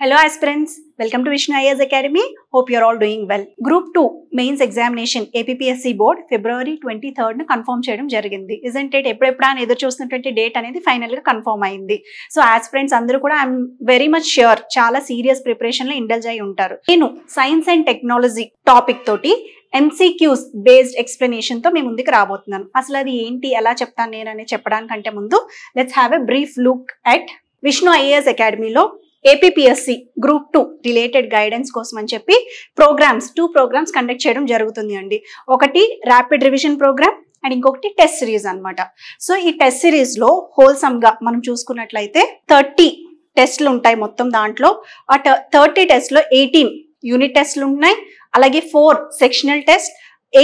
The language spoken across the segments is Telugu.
Hello aspirants, welcome to Vishnu IAS Academy. Hope you are all doing well. Group 2 mains examination APPSC board February 23rd ను కన్ఫర్మ్ చేయడం జరిగింది. Isn't it? ఎప్పుడెప్పుడు అని ఎదురు చూస్తున్నటువంటి డేట్ అనేది ఫైనల్ గా కన్ఫర్మ్ అయింది. సో aspirants అందరూ కూడా ఐఎమ్ వెరీ మచ్ ష్యూర్ చాలా సీరియస్ ప్రిపరేషన్ లో ఇండల్జ్ అయి ఉంటారు. నేను సైన్స్ అండ్ టెక్నాలజీ టాపిక్ తోటి MCQs బేస్డ్ ఎక్స్ప్లెనేషన్ తో మీ ముందుకు రాబోతున్నాను. అసలు అది ఏంటి, ఎలా చెప్తాను నేను అని చెప్పడానికంటే ముందు let's have a brief look at Vishnu IAS అకాడమీలో APPSC గ్రూప్ 2 రిలేటెడ్ గైడెన్స్ కోసం అని చెప్పి టూ ప్రోగ్రామ్స్ కండక్ట్ చేయడం జరుగుతుంది అండి. ఒకటి ర్యాపిడ్ రివిజన్ ప్రోగ్రామ్ అండ్ ఇంకొకటి టెస్ట్ సిరీస్ అన్నమాట. సో ఈ టెస్ట్ సిరీస్ లో హోల్సమ్ గా మనం చూసుకున్నట్లయితే 30 టెస్ట్లు ఉంటాయి మొత్తం. దాంట్లో ఆ 30 టెస్ట్ లో 18 యూనిట్ టెస్ట్లు ఉన్నాయి, అలాగే 4 సెక్షనల్ టెస్ట్,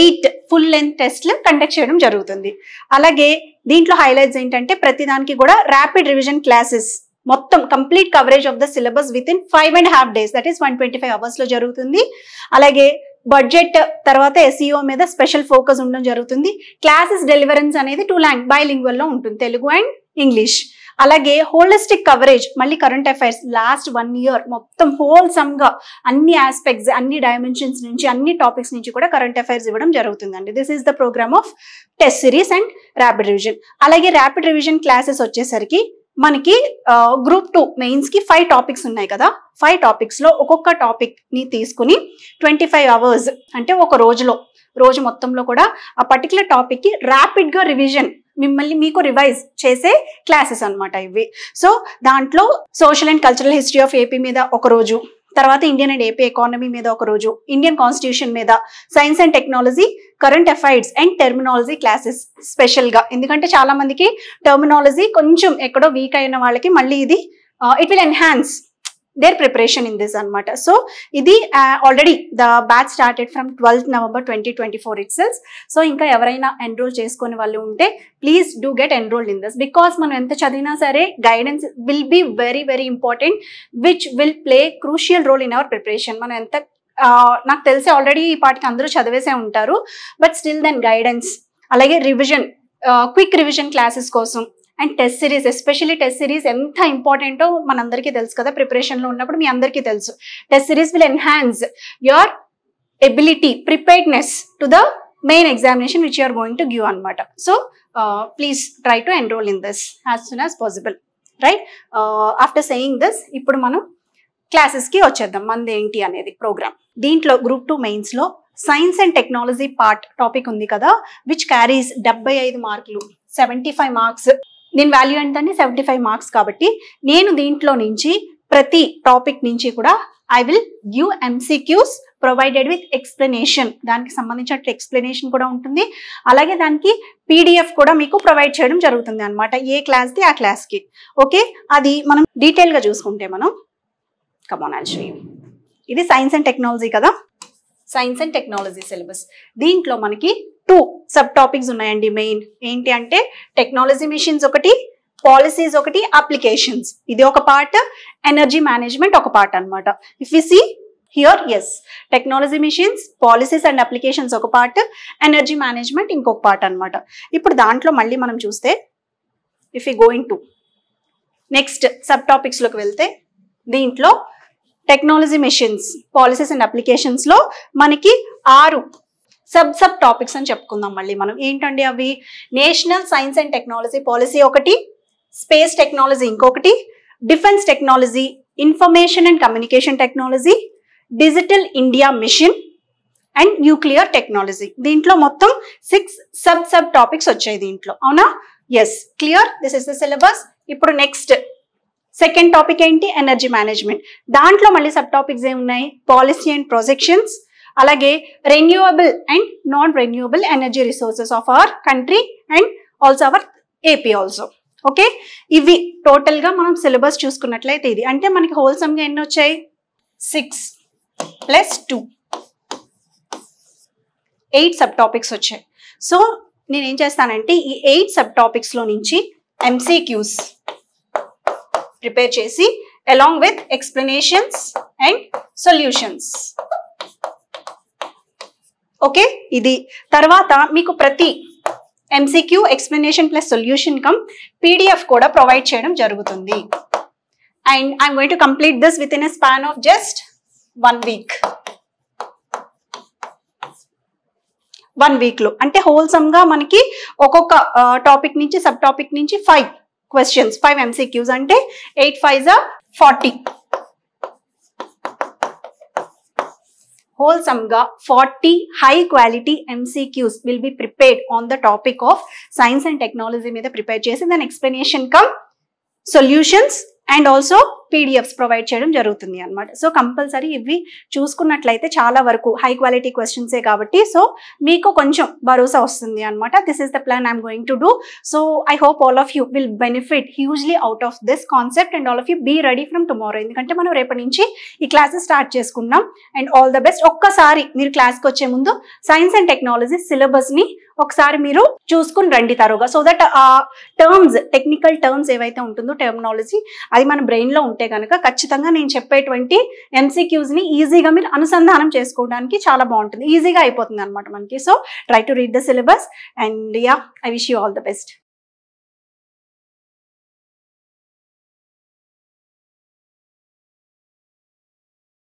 8 ఫుల్ లెంత్ టెస్ట్లు కండక్ట్ చేయడం జరుగుతుంది. అలాగే దీంట్లో హైలైట్స్ ఏంటంటే ప్రతి దానికి కూడా ర్యాపిడ్ రివిజన్ క్లాసెస్ మొత్తం complete coverage of the syllabus with in 5.5 days, that is 125 hours లో జరుగుతుంది. అలాగే బడ్జెట్ తర్వాత SEO మీద స్పెషల్ ఫోకస్ ఉండడం జరుగుతుంది. క్లాసెస్ డెలివరెన్స్ అనేది 2 బైలింగ్వల్ లో ఉంటుంది, తెలుగు అండ్ ఇంగ్లీష్. అలాగే హోలిస్టిక్ కవరేజ్, మళ్ళీ కరెంట్ అఫైర్స్ లాస్ట్ 1 year మొత్తం హోల్సమ్ గా అన్ని ఆస్పెక్ట్స్, అన్ని డైమెన్షన్స్ నుంచి, అన్ని టాపిక్స్ నుంచి కూడా కరెంట్ అఫైర్స్ ఇవ్వడం జరుగుతుందండి. This is the programme of test series and rapid revision. అలాగే ర్యాపిడ్ రివిజన్ క్లాసెస్ వచ్చేసరికి మనకి గ్రూప్ 2 మెయిన్స్ కి 5 టాపిక్స్ ఉన్నాయి కదా. 5 టాపిక్స్ లో ఒక్కొక్క టాపిక్ ని తీసుకుని 25 hours అంటే ఒక రోజు మొత్తంలో కూడా ఆ పర్టికులర్ టాపిక్ కి ర్యాపిడ్ గా రివిజన్ మీకు రివైజ్ చేసే క్లాసెస్ అన్నమాట ఇవి. సో దాంట్లో social and cultural history of AP మీద ఒక రోజు, తర్వాత ఇండియన్ అండ్ ఏపీ ఎకానమీ మీద ఒక రోజు, ఇండియన్ కాన్స్టిట్యూషన్ మీద, science and technology, current affairs and terminology classes special గా. ఎందుకంటే చాలా మందికి టెర్మినాలజీ కొంచెం ఎక్కడో వీక్ అయిన వాళ్ళకి మళ్ళీ ఇది it will enhance their preparation in this అన్నమాట. సో ఇది already the batch started from 12th November 2024 itself. సో ఇంకా ఎవరైనా ఎన్రోల్ చేసుకునే వాళ్ళు ఉంటే please do get enrolled in this, because మనం ఎంత చదివినా సరే guidance will be very very important, which will play crucial role in our preparation. మనం ఎంత నాకు తెలిసి ఆల్రెడీ ఈ పాటికి అందరూ చదివేసే ఉంటారు, బట్ స్టిల్ దెన్ గైడెన్స్, అలాగే రివిజన్, క్విక్ రివిజన్ క్లాసెస్ కోసం and test series, especially test series ఎంత ఇంపార్టెంటో మనందరికీ తెలుసు కదా. ప్రిపరేషన్లో ఉన్నప్పుడు మీ అందరికీ తెలుసు test series will enhance your ability, preparedness to the main examination which you are going to give అనమాట. So please try to enrol in this as soon as possible, right? After saying this ఇప్పుడు మనం క్లాసెస్కి వచ్చేద్దాం. మనది ఏంటి అనేది ప్రోగ్రామ్. దీంట్లో గ్రూప్ 2 మెయిన్స్లో science and technology part topic ఉంది కదా, విచ్ క్యారీస్ 75 మార్కులు, 75 మార్క్స్. దీని వాల్యూ ఏంటంటే 75 మార్క్స్. కాబట్టి నేను దీంట్లో నుంచి ప్రతి టాపిక్ నుంచి కూడా I will give MCQs provided with explanation. దానికి సంబంధించిన ఎక్స్ప్లెనేషన్ కూడా ఉంటుంది, అలాగే దానికి PDF కూడా మీకు ప్రొవైడ్ చేయడం జరుగుతుంది అనమాట, ఏ క్లాస్ది ఆ క్లాస్కి. ఓకే, అది మనం డీటెయిల్గా చూసుకుంటే మనం కమాన్ ఐల్ షో యు. ఇది సైన్స్ అండ్ టెక్నాలజీ కదా, సైన్స్ అండ్ టెక్నాలజీ సిలబస్. దీంట్లో మనకి 2 సబ్ టాపిక్స్ ఉన్నాయండి. మెయిన్ ఏంటి అంటే టెక్నాలజీ మిషన్స్ ఒకటి, పాలసీస్ ఒకటి, అప్లికేషన్స్ ఇది ఒక పార్ట్, ఎనర్జీ మేనేజ్మెంట్ ఒక పార్ట్ అనమాట. If you see here, yes, technology missions, policies and applications ఒక పార్ట్, ఎనర్జీ మేనేజ్మెంట్ ఇంకొక పార్ట్ అనమాట. ఇప్పుడు దాంట్లో మళ్ళీ మనం చూస్తే if you going to next sub టాపిక్స్లోకి వెళ్తే దీంట్లో technology missions, policies and applications లో మనకి 6 సబ్ టాపిక్స్ అని చెప్పుకుందాం. మళ్ళీ మనం ఏంటండి అవి? National science and technology policy ఒకటి, స్పేస్ టెక్నాలజీ ఇంకొకటి, defence technology, information and communication technology, digital India mission and nuclear technology. దీంట్లో మొత్తం 6 సబ్ టాపిక్స్ వచ్చాయి దీంట్లో, అవునా? Yes, clear, this is the syllabus. ఇప్పుడు నెక్స్ట్ సెకండ్ టాపిక్ ఏంటి? Energy management. దాంట్లో మళ్ళీ సబ్ టాపిక్స్ ఏమున్నాయి? పాలసీ అండ్ ప్రొజెక్షన్స్, అలాగే renewable and non renewable energy resources of our country and also our AP also. Okay, ఇవి టోటల్ గా మనం సిలబస్ చూసుకున్నట్లయితే ఇది అంటే మనకి హోల్సమ్ గా ఎన్ని వచ్చాయి? 6 + 2 8 సబ్ టాపిక్స్ వచ్చాయి. సో నేనేం చేస్తానంటే ఈ 8 సబ్ టాపిక్స్ లో నుంచి MCQs ప్రిపేర్ చేసి along with explanations and solutions. Okay, ఇది తర్వాత మీకు ప్రతి MCQ explanation plus solution come PDF కూడా ప్రొవైడ్ చేయడం జరుగుతుంది. and I'm going to complete this within a span of just 1 week. 1 week లో అంటే హోల్సమ్ గా మనకి ఒక్కొక్క టాపిక్ నుంచి సబ్ టాపిక్ నుంచి 5 questions, 5 MCQs అంటే 8 5s are 40. Wholesome ga 40 high quality MCQs will be prepared on the topic of science and technology మీద ప్రిపేర్ చేసి దాని explanation come solutions and also PDFs provide చేయడం జరుగుతుంది అన్నమాట. సో కంపల్సరీ ఇవి చూసుకున్నట్లయితే చాలా వరకు హై క్వాలిటీ క్వశ్చన్సే కాబట్టి సో మీకు కొంచెం భరోసా వస్తుంది అనమాట. This is the plan I'm going to do. So I hope all of you will benefit hugely out of this concept and all of you be ready from tomorrow. ఎందుకంటే మనం రేపటి నుంచి ఈ క్లాసెస్ స్టార్ట్ చేసుకున్నాం అండ్ ఆల్ ద బెస్ట్. ఒక్కసారి మీరు క్లాస్కి వచ్చే ముందు సైన్స్ అండ్ టెక్నాలజీ సిలబస్ని ఒకసారి మీరు చూసుకుని రండి తరుగా. సో దట్ ఆ టర్మ్స్, టెక్నికల్ టర్మ్స్ ఏవైతే ఉంటుందో టెర్మినాలజీ అది మన బ్రెయిన్లో ఉంటే కనుక ఖచ్చితంగా నేను చెప్పేటువంటి MCQsని ఈజీగా మీరు అనుసంధానం చేసుకోవడానికి చాలా బాగుంటుంది, ఈజీగా అయిపోతుంది అనమాట మనకి. So try to read the syllabus and yeah, I wish you all the best.